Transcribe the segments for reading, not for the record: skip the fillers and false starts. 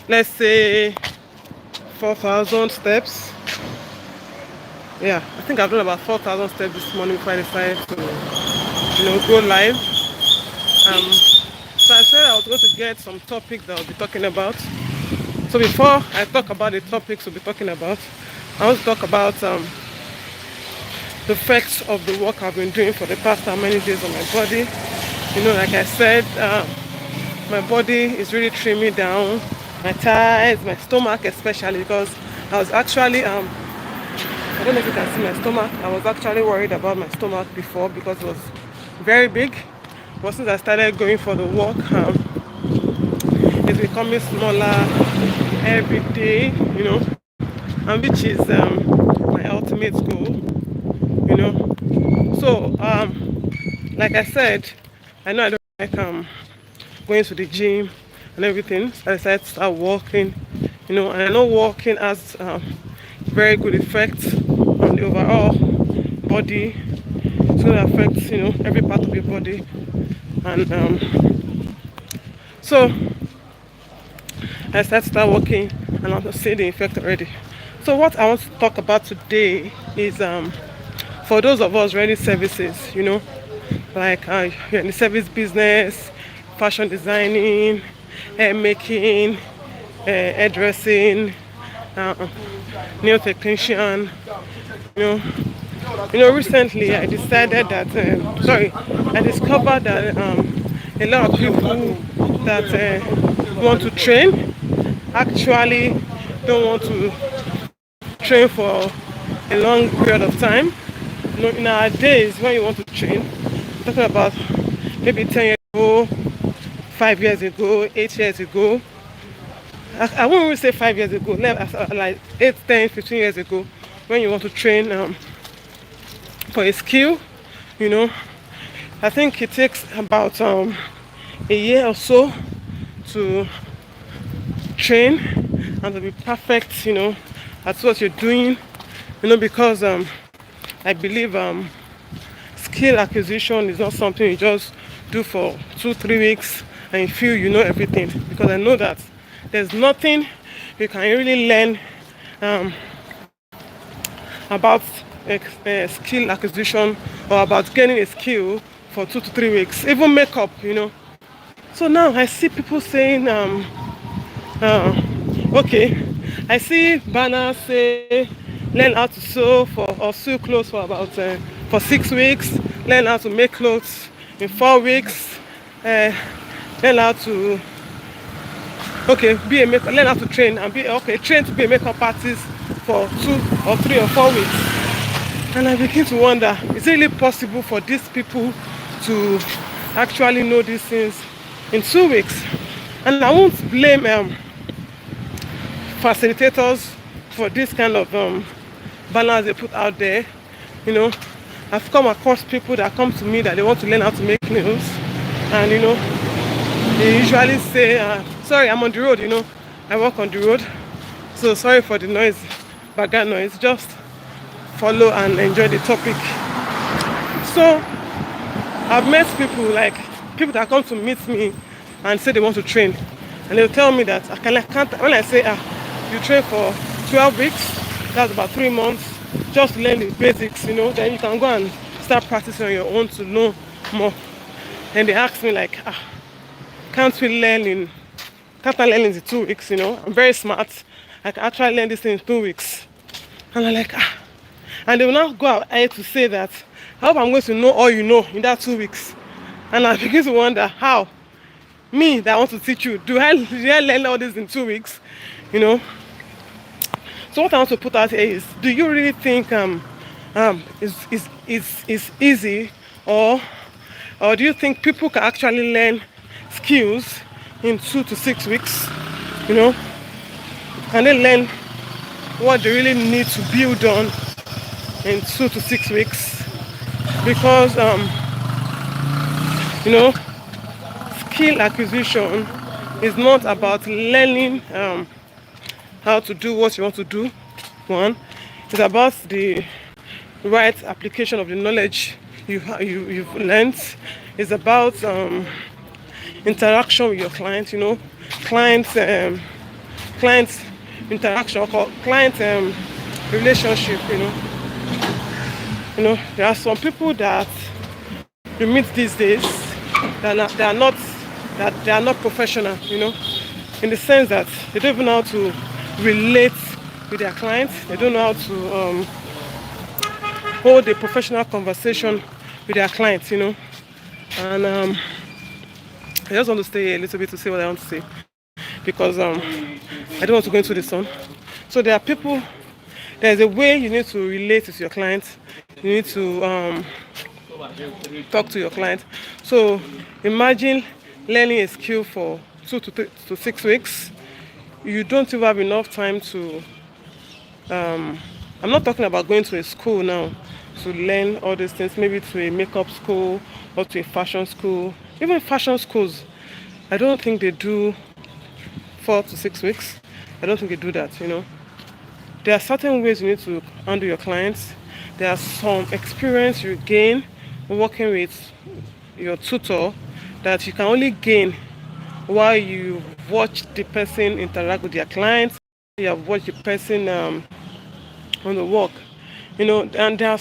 let's say 4,000 steps. Yeah, I think I've done about 4,000 steps this morning before I decided to, go live. So I said I was going to get some topics that I'll be talking about. So before I talk about the topics we'll be talking about, I want to talk about the effects of the work I've been doing for the past how many days on my body. Like I said, my body is really trimming down. My thighs, my stomach especially, because I was actually, I don't know if you can see my stomach. I was actually worried about my stomach before because it was very big. But since I started going for the walk, it's becoming smaller every day, and which is my ultimate goal, So, like I said, I know I don't like going to the gym and everything. So I decided to start walking, and I know walking has very good effects on the overall body. It's going to affect, every part of your body. And so I started to start walking and I'm seeing the effect already. So what I want to talk about today is for those of us running services, like you're in the service business, fashion designing, hair making, hairdressing, uh, nail technician. You know, recently I decided that, I discovered that a lot of people that want to train actually don't want to train for a long period of time. In our days when you want to train, talking about maybe 10 years ago, 5 years ago, 8 years ago. I won't even say 5 years ago, like 8, 10, 15 years ago, when you want to train for a skill, you know, I think it takes about a year or so to train and to be perfect, at what you're doing, because I believe skill acquisition is not something you just do for 2, 3 weeks and you feel you know everything. Because I know that there's nothing you can really learn um, about skill acquisition or about gaining a skill for 2 to 3 weeks. Even makeup. So now I see people saying, uh, okay, I see banners say learn how to sew or sew clothes for 6 weeks, learn how to make clothes in 4 weeks, uh, learn how to be a makeup, learn how to train and train to be a makeup artist for 2 or 3 or 4 weeks. And I begin to wonder, is it really possible for these people to actually know these things in 2 weeks? And I won't blame facilitators for this kind of balance they put out there. I've come across people that come to me that they want to learn how to make nails, and they usually say, "Sorry, I'm on the road." I work on the road, so sorry for the noise, background noise. Just follow and enjoy the topic. So I've met people that come to meet me and say they want to train, and they'll tell me that I can't. When I say, you train for 12 weeks, that's about 3 months, just to learn the basics, then you can go and start practicing on your own to know more. And they ask me like, can't I learn in the 2 weeks? I'm very smart. I can actually learn this in 2 weeks. And I'm like, and they will now go ahead to say that, I hope I'm going to know all you know in that 2 weeks. And I begin to wonder how me that want to teach you, did I learn all this in 2 weeks? So what I want to put out here is, do you really think is easy, or do you think people can actually learn skills in 2 to 6 weeks? Can they learn what they really need to build on in 2 to 6 weeks? Because skill acquisition is not about learning how to do what you want to do. One, it's about the right application of the knowledge you've learned. It's about interaction with your clients. Clients client interaction or client relationship. There are some people that you meet these days that are not professional. In the sense that they don't even know how to relate with their clients. They don't know how to hold a professional conversation with their clients. And I just want to stay a little bit to say what I want to say because I don't want to go into the sun. So there are people. There's a way you need to relate with your clients. You need to talk to your client. So imagine learning a skill for 2 to 6 weeks. You don't even have enough time to. I'm not talking about going to a school now to learn all these things. Maybe to a makeup school or to a fashion school. Even fashion schools, I don't think they do 4 to 6 weeks. I don't think they do that. There are certain ways you need to handle your clients. There are some experience you gain working with your tutor that you can only gain while you watch the person interact with their clients. You have watched the person on the work. And there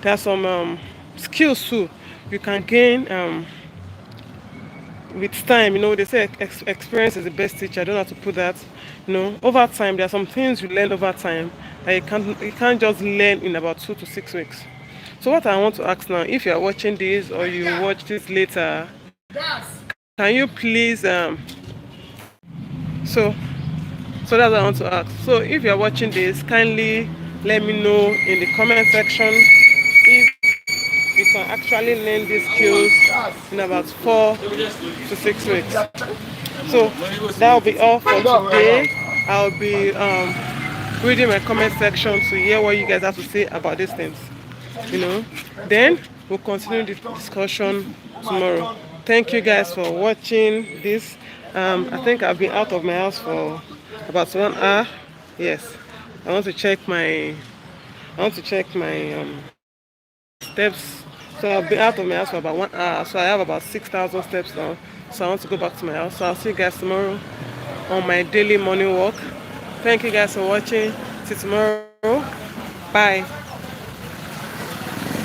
are some skills too you can gain with time. They say experience is the best teacher. I don't know how to put that. Over time, there are some things you learn over time that you can't just learn in about 2 to 6 weeks. So what I want to ask now, if you are watching this or you watch this later, can you please so so that's what I want to ask. So if you are watching this, kindly let me know in the comment section if you can actually learn these skills in about 4 to 6 weeks. So that will be all for today. I'll be reading my comment section to hear what you guys have to say about these things. Then we'll continue the discussion tomorrow. Thank you guys for watching this. I think I've been out of my house for about 1 hour. Yes, I want to check my steps. So I've been out of my house for about 1 hour. So I have about 6,000 steps now. So I want to go back to my house. So I'll see you guys tomorrow on my daily morning walk. Thank you guys for watching. See you tomorrow. Bye.